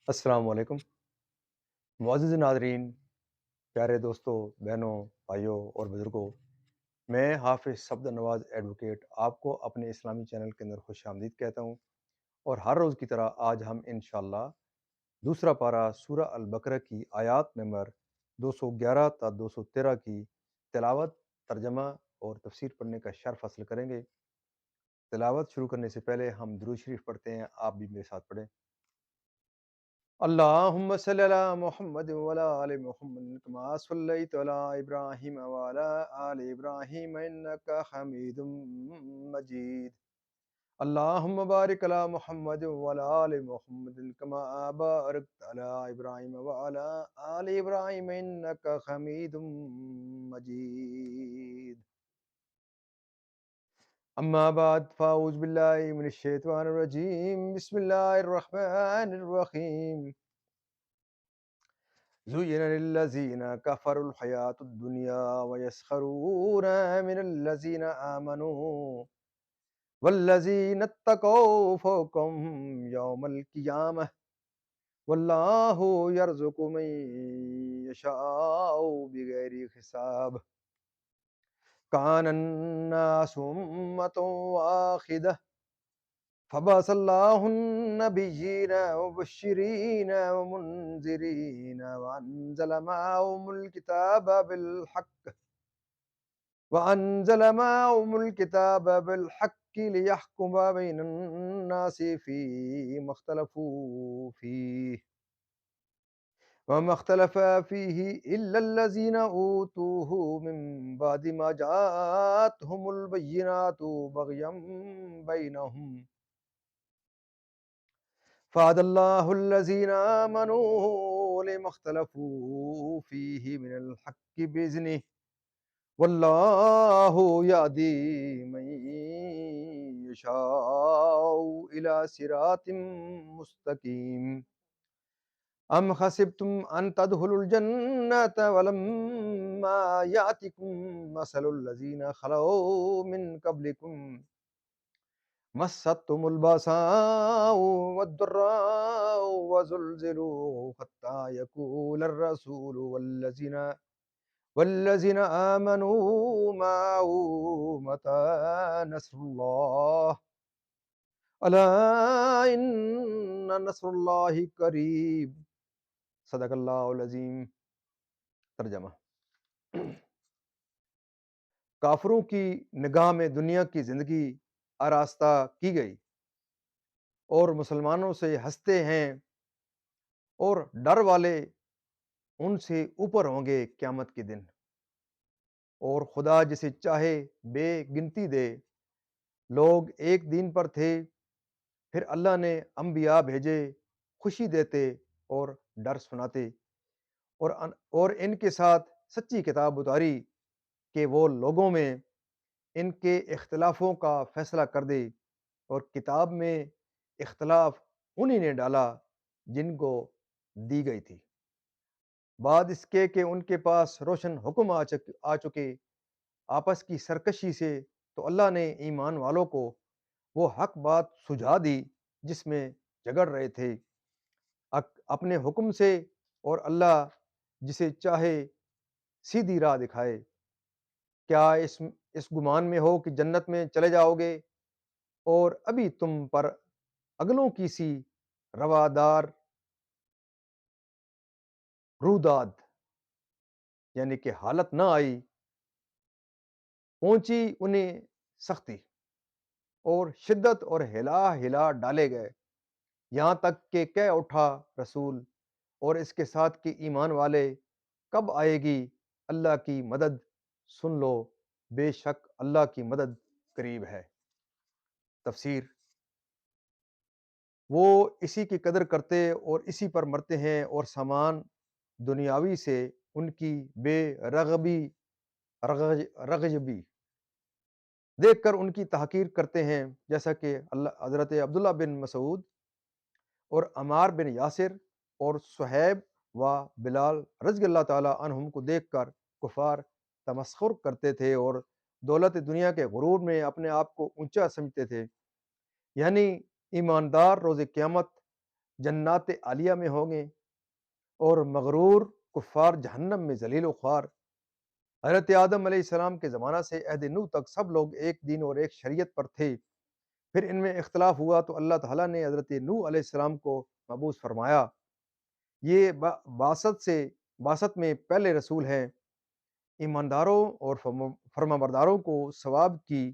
السلام علیکم معزز ناظرین، پیارے دوستوں، بہنوں، بھائیوں اور بزرگوں، میں حافظ صفدر نواز ایڈوکیٹ آپ کو اپنے اسلامی چینل کے اندر خوش آمدید کہتا ہوں، اور ہر روز کی طرح آج ہم انشاءاللہ دوسرا پارہ سورہ البقرہ کی آیات نمبر 211 تا 213 کی تلاوت، ترجمہ اور تفسیر پڑھنے کا شرف حاصل کریں گے۔ تلاوت شروع کرنے سے پہلے ہم درود شریف پڑھتے ہیں، آپ بھی میرے ساتھ پڑھیں۔ اللهم صل على محمد وعلى آل محمد كما صليت على إبراهيم وعلى آل إبراهيم إنك حميد مجيد. اللهم بارك على محمد وعلى آل محمد كما باركت على إبراهيم وعلى آل إبراهيم إنك حميد مجيد. أما بعد فأعوذ بالله من الشيطان الرجيم. بسم الله الرحمن الرحيم. زين للذين كفروا الحياة الدنيا ويسخرون من الذين آمنوا والذين اتقوا فوقهم يوم القيامة والله يرزق من يشاء بغير حساب. كان الناس أمة واحدة فبعث الله النبيين مبشرين ومنذرين وأنزل معهم الكتاب بالحق ليحكم بين الناس فيما اختلفوا فيه وما اختلف فيه إلا الذين أوتوه من بعد ما جاءتهم البينات بغيا بينهم فهدى الله الذين آمنوا لما اختلفوا فيه من الحق بإذنه والله يهدي من يشاء إلى صراط مستقيم. أم حسبتم أن تدخلوا الجنة ولما يأتكم مثل الذين خلوا من قبلكم مستهم البأساء والضراء وزلزلوا حتى يقول الرسول والذين آمنوا معه متى نصر الله ألا إن نصر الله قریب. صدق اللہ العظیم. ترجمہ: کافروں کی نگاہ میں دنیا کی زندگی آراستہ کی گئی اور مسلمانوں سے ہنستے ہیں، اور ڈر والے ان سے اوپر ہوں گے قیامت کے دن، اور خدا جسے چاہے بے گنتی دے. لوگ ایک دین پر تھے، پھر اللہ نے انبیاء بھیجے، خوشی دیتے اور ڈر سناتے، اور ان کے ساتھ سچی کتاب اتاری کہ وہ لوگوں میں ان کے اختلافوں کا فیصلہ کر دے، اور کتاب میں اختلاف انہی نے ڈالا جن کو دی گئی تھی، بعد اس کے کہ ان کے پاس روشن حکم آ چکے آپس کی سرکشی سے، تو اللہ نے ایمان والوں کو وہ حق بات سجھا دی جس میں جھگڑ رہے تھے اپنے حکم سے، اور اللہ جسے چاہے سیدھی راہ دکھائے. کیا اس گمان میں ہو کہ جنت میں چلے جاؤ گے، اور ابھی تم پر اگلوں کی سی روادار روداد یعنی کہ حالت نہ آئی، پہنچی انہیں سختی اور شدت اور ہلا ہلا ڈالے گئے، یہاں تک کہ کہہ اٹھا رسول اور اس کے ساتھ کہ ایمان والے، کب آئے گی اللہ کی مدد، سن لو بے شک اللہ کی مدد قریب ہے. تفسیر: وہ اسی کی قدر کرتے اور اسی پر مرتے ہیں، اور سامان دنیاوی سے ان کی بے رغبی دیکھ کر ان کی تحقیر کرتے ہیں، جیسا کہ حضرت عبداللہ بن مسعود اور عمار بن یاسر اور صہیب و بلال رضی اللہ تعالی عنہم کو دیکھ کر کفار تمسخر کرتے تھے اور دولت دنیا کے غرور میں اپنے آپ کو اونچا سمجھتے تھے. یعنی ایماندار روز قیامت جنات عالیہ میں ہوں گے، اور مغرور کفار جہنم میں ذلیل و خوار۔ حضرت آدم علیہ السلام کے زمانہ سے عہد نوح تک سب لوگ ایک دین اور ایک شریعت پر تھے۔ پھر ان میں اختلاف ہوا تو اللہ تعالیٰ نے حضرت نوح علیہ السلام کو مبعوث فرمایا۔ یہ بعثت میں پہلے رسول ہیں۔ ایمانداروں اور فرما برداروں کو ثواب کی،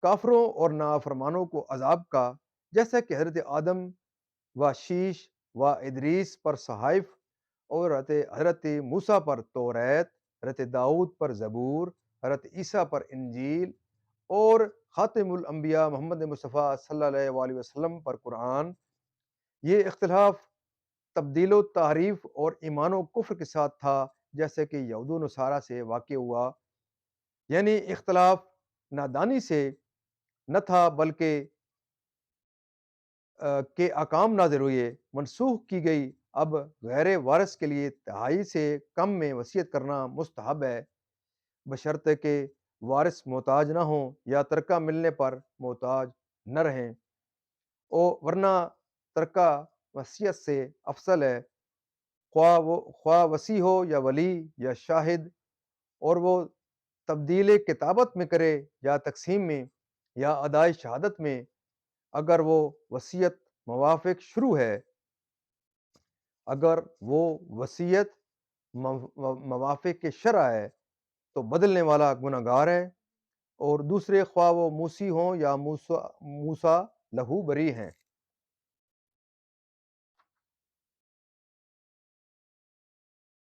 کافروں اور نافرمانوں کو عذاب کا، جیسا کہ حضرت آدم و شیش و ادریس پر صحائف، اور حضرت موسیٰ پر توریت، حضرت داؤد پر زبور، حضرت عیسیٰ پر انجیل، اور خاتم الانبیاء محمد مصطفیٰ صلی اللہ علیہ وسلم پر قرآن۔ یہ اختلاف تبدیل و تحریف اور ایمان و کفر کے ساتھ تھا، جیسے کہ یہود و نصارہ سے واقع ہوا۔ یعنی اختلاف نادانی سے نہ تھا، بلکہ کے احکام نازل ہوئے، منسوخ کی گئی۔ اب غیر وارث کے لیے تہائی سے کم میں وصیت کرنا مستحب ہے، بشرطے کہ وارث محتاج نہ ہوں یا ترکہ ملنے پر محتاج نہ رہیں، ورنہ ترکہ وصیت سے افضل ہے، خواہ وصی ہو یا ولی یا شاہد، اور وہ تبدیل کتابت میں کرے یا تقسیم میں یا ادائے شہادت میں، اگر وہ وصیت موافق شروع ہے، اگر وہ وصیت موافق شرع ہے تو بدلنے والا گنہگار ہے، اور دوسرے خواہ وہ موسی ہوں یا موسیٰ لہو بری ہیں۔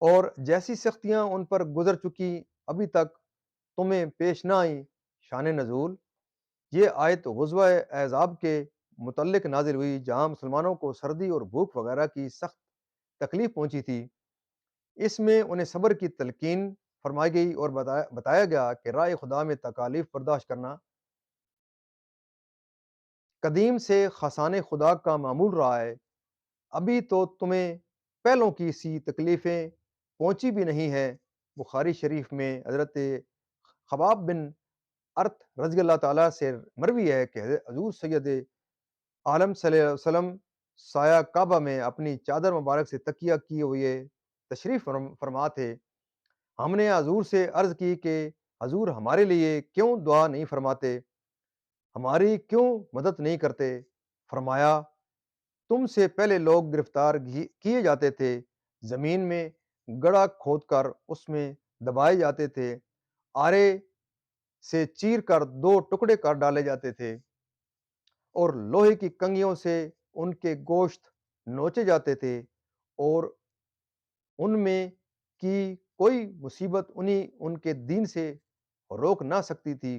اور جیسی سختیاں ان پر گزر چکی ابھی تک تمہیں پیش نہ آئیں۔ شان نزول: یہ آیت غزوہ احزاب کے متعلق نازل ہوئی، جہاں مسلمانوں کو سردی اور بھوک وغیرہ کی سخت تکلیف پہنچی تھی۔ اس میں انہیں صبر کی تلقین فرمائی گئی اور بتایا گیا کہ راہ خدا میں تکالیف برداشت کرنا قدیم سے خاصان خدا کا معمول رہا ہے۔ ابھی تو تمہیں پہلوں کی سی تکلیفیں پہنچی بھی نہیں ہیں۔ بخاری شریف میں حضرت خباب بن ارت رضی اللہ تعالیٰ سے مروی ہے کہ حضور سید عالم صلی اللہ علیہ وسلم سایہ کعبہ میں اپنی چادر مبارک سے تکیہ کیے ہوئے تشریف فرما تھے۔ ہم نے حضور سے عرض کی کہ حضور ہمارے لیے کیوں دعا نہیں فرماتے، ہماری کیوں مدد نہیں کرتے؟ فرمایا، تم سے پہلے لوگ گرفتار کیے جاتے تھے، زمین میں گڑھا کھود کر اس میں دبائے جاتے تھے، آرے سے چیر کر دو ٹکڑے کر ڈالے جاتے تھے، اور لوہے کی کنگھیوں سے ان کے گوشت نوچے جاتے تھے، اور ان میں کی کوئی مصیبت ان کے دین سے روک نہ سکتی تھی۔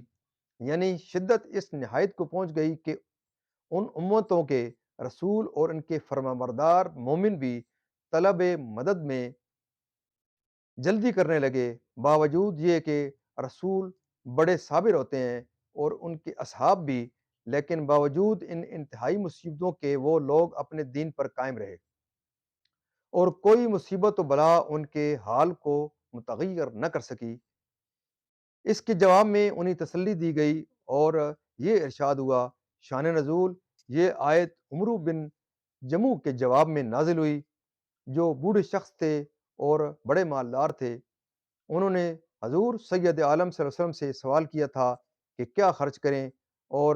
یعنی شدت اس نہایت کو پہنچ گئی کہ ان امتوں کے رسول اور ان کے فرمانبردار مومن بھی طلب مدد میں جلدی کرنے لگے، باوجود یہ کہ رسول بڑے صابر ہوتے ہیں اور ان کے اصحاب بھی، لیکن باوجود ان انتہائی مصیبتوں کے وہ لوگ اپنے دین پر قائم رہے، اور کوئی مصیبت و بلا ان کے حال کو متغیر نہ کر سکی۔ اس کے جواب میں انہیں تسلی دی گئی اور یہ ارشاد ہوا۔ شان نزول: یہ آیت عمرو بن جموع کے جواب میں نازل ہوئی، جو بوڑھے شخص تھے اور بڑے مالدار تھے۔ انہوں نے حضور سید عالم صلی اللہ علیہ وسلم سے سوال کیا تھا کہ کیا خرچ کریں اور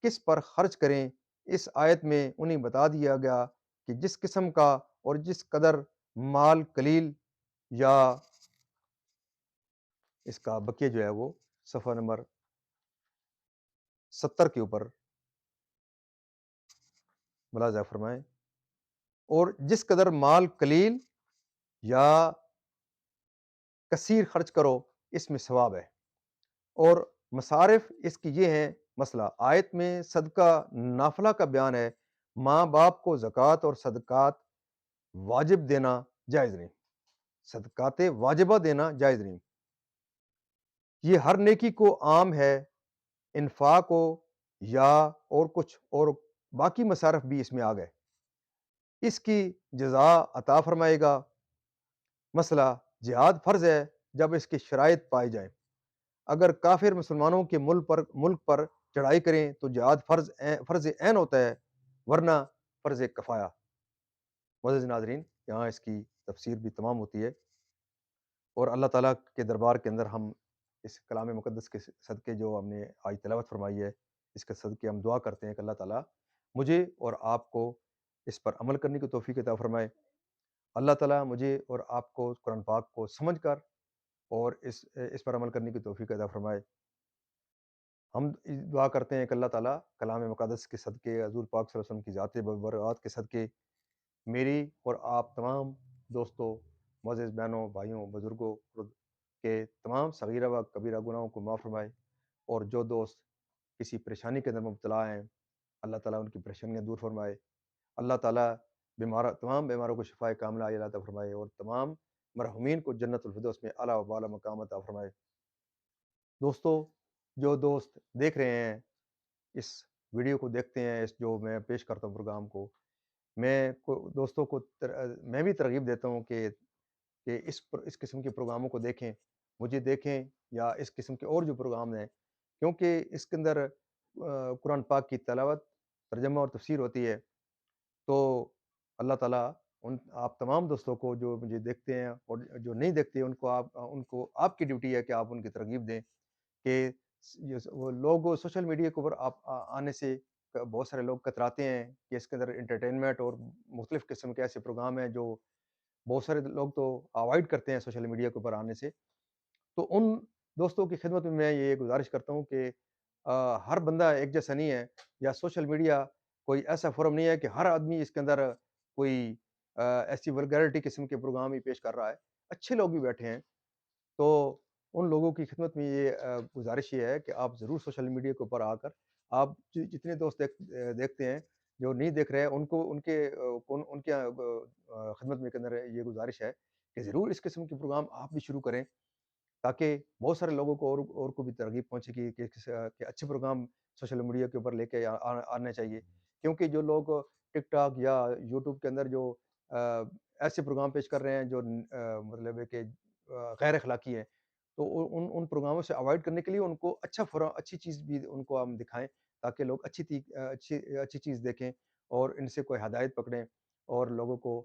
کس پر خرچ کریں۔ اس آیت میں انہیں بتا دیا گیا کہ جس قسم کا اور جس قدر مال قلیل، یا اس کا بقیہ جو ہے وہ صفحہ نمبر 70 کے اوپر ملاحظہ فرمائیں، اور جس قدر مال قلیل یا کثیر خرچ کرو اس میں ثواب ہے، اور مصارف اس کی یہ ہیں۔ مسئلہ آیت میں صدقہ نافلہ کا بیان ہے، ماں باپ کو زکوٰۃ اور صدقات واجب دینا جائز نہیں، صدقات واجبہ دینا جائز نہیں۔ یہ ہر نیکی کو عام ہے، انفاق ہو یا اور کچھ، اور باقی مصارف بھی اس میں آ گئے، اس کی جزا عطا فرمائے گا۔ مسئلہ جہاد فرض ہے جب اس کی شرائط پائی جائیں۔ اگر کافر مسلمانوں کے ملک پر چڑھائی کریں تو جہاد فرض عین ہوتا ہے، ورنہ فرض کفایہ۔ معزز ناظرین، یہاں اس کی تفسیر بھی تمام ہوتی ہے، اور اللہ تعالیٰ کے دربار کے اندر ہم اس کلام مقدس کے صدقے جو ہم نے آج تلاوت فرمائی ہے، اس کے صدقے ہم دعا کرتے ہیں کہ اللہ تعالیٰ مجھے اور آپ کو اس پر عمل کرنے کی توفیق عطا فرمائے۔ اللہ تعالیٰ مجھے اور آپ کو قرآن پاک کو سمجھ کر اور اس پر عمل کرنے کی توفیق عطا فرمائے۔ ہم دعا کرتے ہیں کہ اللہ تعالیٰ کلام مقدس کے صدقے، حضور پاک صلی اللہ علیہ وسلم کی ذات برکات کے صدقے میری اور آپ تمام دوستوں، معزز بہنوں، بھائیوں، بزرگوں کے تمام صغیرہ و کبیرہ گناہوں کو معاف فرمائے، اور جو دوست کسی پریشانی کے اندر مبتلا ہیں، اللہ تعالیٰ ان کی پریشانیاں دور فرمائے۔ اللہ تعالیٰ تمام بیماروں کو شفائے کاملہ عاجلہ عطا فرمائے، اور تمام مرحومین کو جنت الفردوس میں اعلیٰ و بالا مقام عطا فرمائے۔ دوستو، جو دوست دیکھ رہے ہیں اس ویڈیو کو، دیکھتے ہیں اس جو میں پیش کرتا ہوں پروگرام کو، دوستوں کو میں بھی ترغیب دیتا ہوں کہ اس قسم کے پروگراموں کو دیکھیں، مجھے دیکھیں یا اس قسم کے اور جو پروگرام ہیں، کیونکہ اس کے اندر قرآن پاک کی تلاوت، ترجمہ اور تفسیر ہوتی ہے۔ تو اللہ تعالیٰ آپ تمام دوستوں کو جو مجھے دیکھتے ہیں اور جو نہیں دیکھتے، ان کو آپ کی ڈیوٹی ہے کہ آپ ان کی ترغیب دیں کہ وہ لوگ سوشل میڈیا کے اوپر آنے سے بہت سارے لوگ کتراتے ہیں کہ اس کے اندر انٹرٹینمنٹ اور مختلف قسم کے ایسے پروگرام ہیں جو بہت سارے لوگ تو اوائڈ کرتے ہیں سوشل میڈیا کے اوپر آنے سے۔ تو ان دوستوں کی خدمت میں یہ گزارش کرتا ہوں کہ ہر بندہ ایک جیسا نہیں ہے، یا سوشل میڈیا کوئی ایسا فورم نہیں ہے کہ ہر آدمی اس کے اندر کوئی ایسی ولگیرٹی قسم کے پروگرام ہی پیش کر رہا ہے۔ اچھے لوگ بھی بیٹھے ہیں، تو ان لوگوں کی خدمت میں یہ گزارش یہ ہے کہ آپ ضرور سوشل میڈیا کے اوپر آ کر آپ جتنے دوست دیکھتے ہیں، جو نہیں دیکھ رہے ہیں، ان کے خدمت میں کے اندر یہ گزارش ہے کہ ضرور اس قسم کے پروگرام آپ بھی شروع کریں، تاکہ بہت سارے لوگوں کو اور کو بھی ترغیب پہنچے گی کہ اچھے پروگرام سوشل میڈیا کے اوپر لے کے آنے چاہیے۔ کیونکہ جو لوگ ٹک ٹاک یا یوٹیوب کے اندر جو ایسے پروگرام پیش کر رہے ہیں جو مطلب ہے کہ غیر اخلاقی ہیں، تو ان پروگراموں سے اوائڈ کرنے کے لیے ان کو اچھی چیز بھی ان کو ہم دکھائیں، تاکہ لوگ اچھی چیز دیکھیں اور ان سے کوئی ہدایت پکڑیں، اور لوگوں کو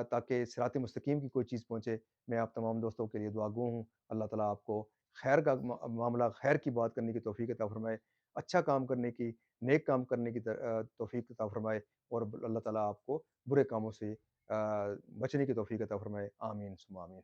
تاکہ صراط مستقیم کی کوئی چیز پہنچے۔ میں آپ تمام دوستوں کے لیے دعا گو ہوں، اللہ تعالیٰ آپ کو خیر کا معاملہ، خیر کی بات کرنے کی توفیق عطا فرمائے، اچھا کام کرنے کی، نیک کام کرنے کی توفیق عطا فرمائے، اور اللہ تعالیٰ آپ کو برے کاموں سے بچنے کی توفیق عطا فرمائے۔ آمین ثم آمین۔